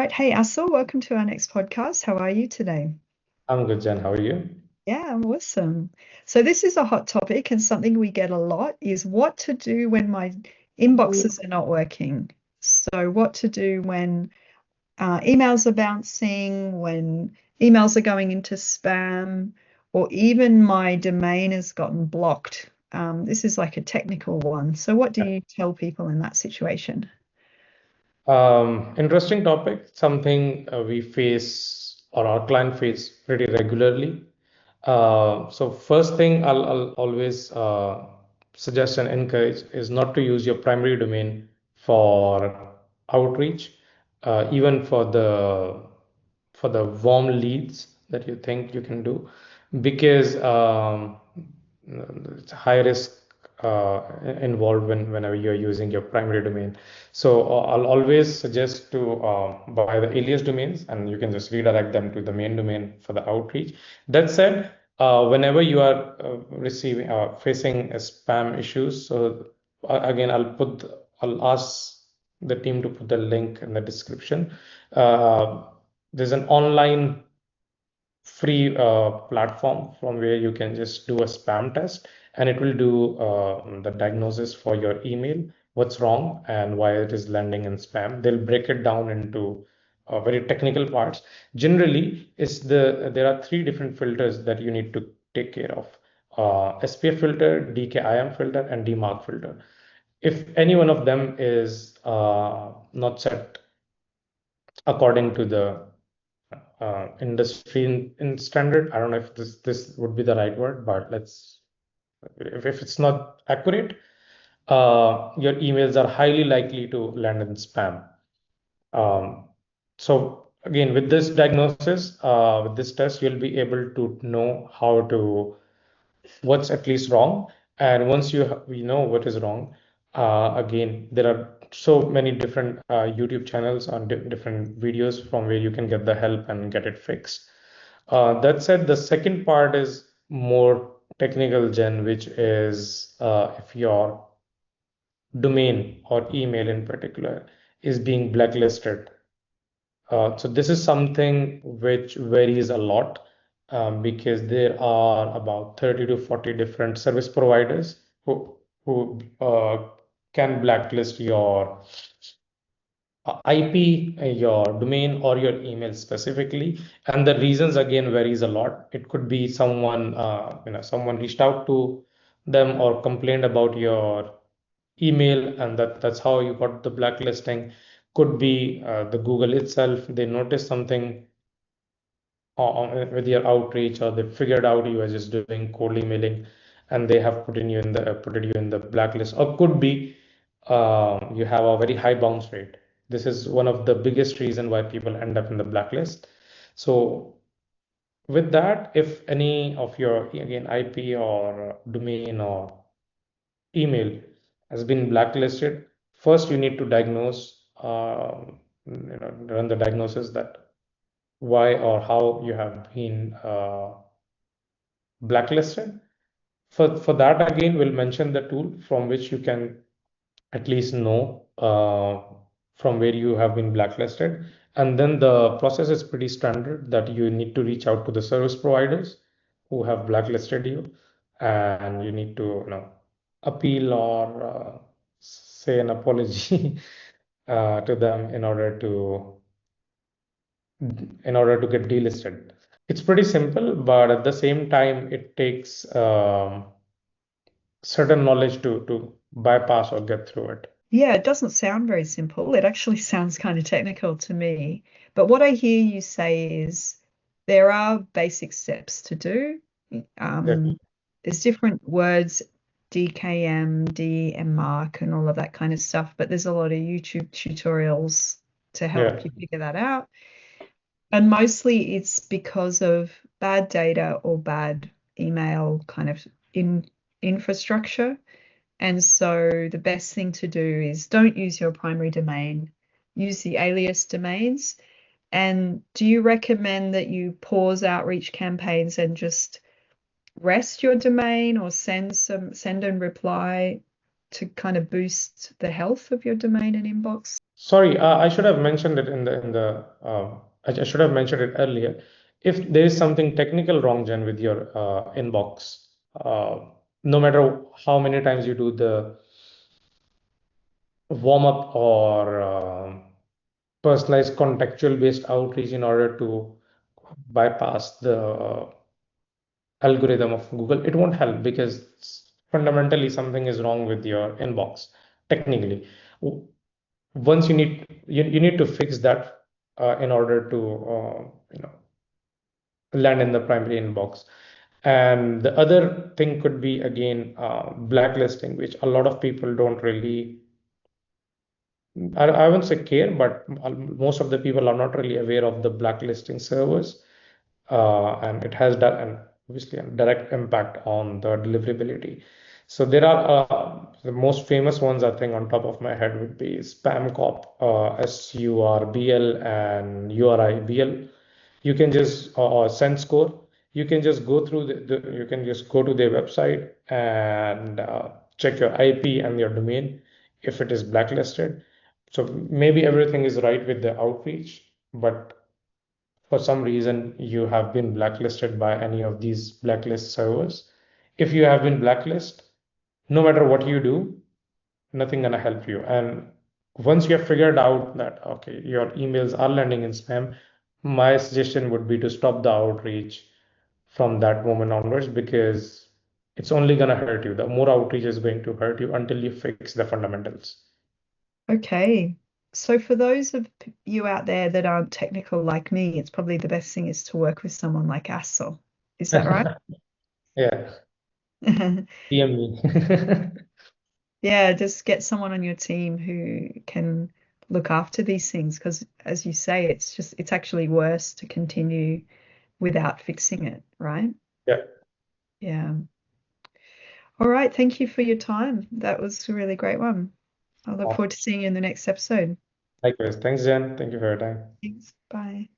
right. Hey, Assel, welcome to our next podcast. How are you today? I'm good, Jen. How are you? Yeah, I'm awesome. So this is a hot topic, and something we get a lot is what to do when my inboxes are not working. So what to do when emails are bouncing, when emails are going into spam, or even my domain has gotten blocked. This is like a technical one. So what do you tell people in that situation? Interesting topic, something we face or our client face pretty regularly. So first thing I'll always suggest and encourage is not to use your primary domain for outreach, even for the warm leads that you think you can do, because it's high risk involved whenever you're using your primary domain. So I'll always suggest to buy the alias domains, and you can just redirect them to the main domain for the outreach. That said, whenever you are receiving facing a spam issues, so again, I'll ask the team to put the link in the description. Uh, there's an online free platform from where you can just do a spam test, and it will do the diagnosis for your email, what's wrong and why it is landing in spam. They'll break it down into very technical parts. Generally, there are three different filters that you need to take care of: SPF filter, DKIM filter, and DMARC filter. If any one of them is not set according to the industry in standard. I don't know if this would be the right word, but let's if it's not accurate, your emails are highly likely to land in spam. So again, with this diagnosis, with this test, you'll be able to know how to what's at least wrong. And once you know what is wrong, again, there are so many different YouTube channels on different videos from where you can get the help and get it fixed. That said, the second part is more technical, Jen, which is if your domain or email in particular is being blacklisted. So this is something which varies a lot because there are about 30 to 40 different service providers who can blacklist your IP, your domain, or your email specifically. And the reasons again varies a lot. It could be someone reached out to them or complained about your email, and that's how you got the blacklisting. Could be the Google itself. They noticed something with your outreach, or they figured out you were just doing cold emailing, and they have put you in the blacklist. Or could be you have a very high bounce rate. This is one of the biggest reason why people end up in the blacklist. So with that, if any of your again IP or domain or email has been blacklisted, first you need to diagnose, run the diagnosis that why or how you have been blacklisted. For that, again, we'll mention the tool from which you can at least know from where you have been blacklisted. And then the process is pretty standard that you need to reach out to the service providers who have blacklisted you, and you need to, appeal or say an apology to them in order to get delisted. It's pretty simple, but at the same time, it takes certain knowledge to bypass or get through it. Yeah, it doesn't sound very simple. It actually sounds kind of technical to me. But what I hear you say is there are basic steps to do. Yeah, Um, there's different words, DKM, DMARC, and all of that kind of stuff, but there's a lot of YouTube tutorials to help yeah, you figure that out. And mostly it's because of bad data or bad email kind of infrastructure. And so the best thing to do is don't use your primary domain, use the alias domains. And do you recommend that you pause outreach campaigns and just rest your domain, or send and reply to kind of boost the health of your domain and inbox? Sorry, I should have mentioned it I should have mentioned it earlier. If there is something technical wrong, Jen, with your inbox, uh, no matter how many times you do the warm up or personalized contextual based outreach in order to bypass the algorithm of Google, it won't help because fundamentally something is wrong with your inbox technically. Once you need to fix that in order to land in the primary inbox. And the other thing could be again blacklisting, which a lot of people don't really, I wouldn't say care, but most of the people are not really aware of the blacklisting servers, and it has done an obviously a direct impact on the deliverability. So there are the most famous ones I think on top of my head would be Spam Cop, SURBL, and URIBL. You can just send score. You can just go through you can just go to their website and check your IP and your domain if it is blacklisted. So maybe everything is right with the outreach, but for some reason you have been blacklisted by any of these blacklist servers. If you have been blacklisted, no matter what you do, nothing gonna help you. And once you have figured out that okay, your emails are landing in spam, my suggestion would be to stop the outreach from that moment onwards because it's only gonna hurt you. The more outreach is going to hurt you until you fix the fundamentals. Okay. So for those of you out there that aren't technical like me, it's probably the best thing is to work with someone like Assel. Is that right? Yeah, DM me. Yeah, just get someone on your team who can look after these things because as you say, it's actually worse to continue without fixing it, right? Yeah, Yeah. All right. Thank you for your time. That was a really great one. I look forward to seeing you in the next episode. likewise. Thanks, Jen. Thank you for your time. Thanks. Bye.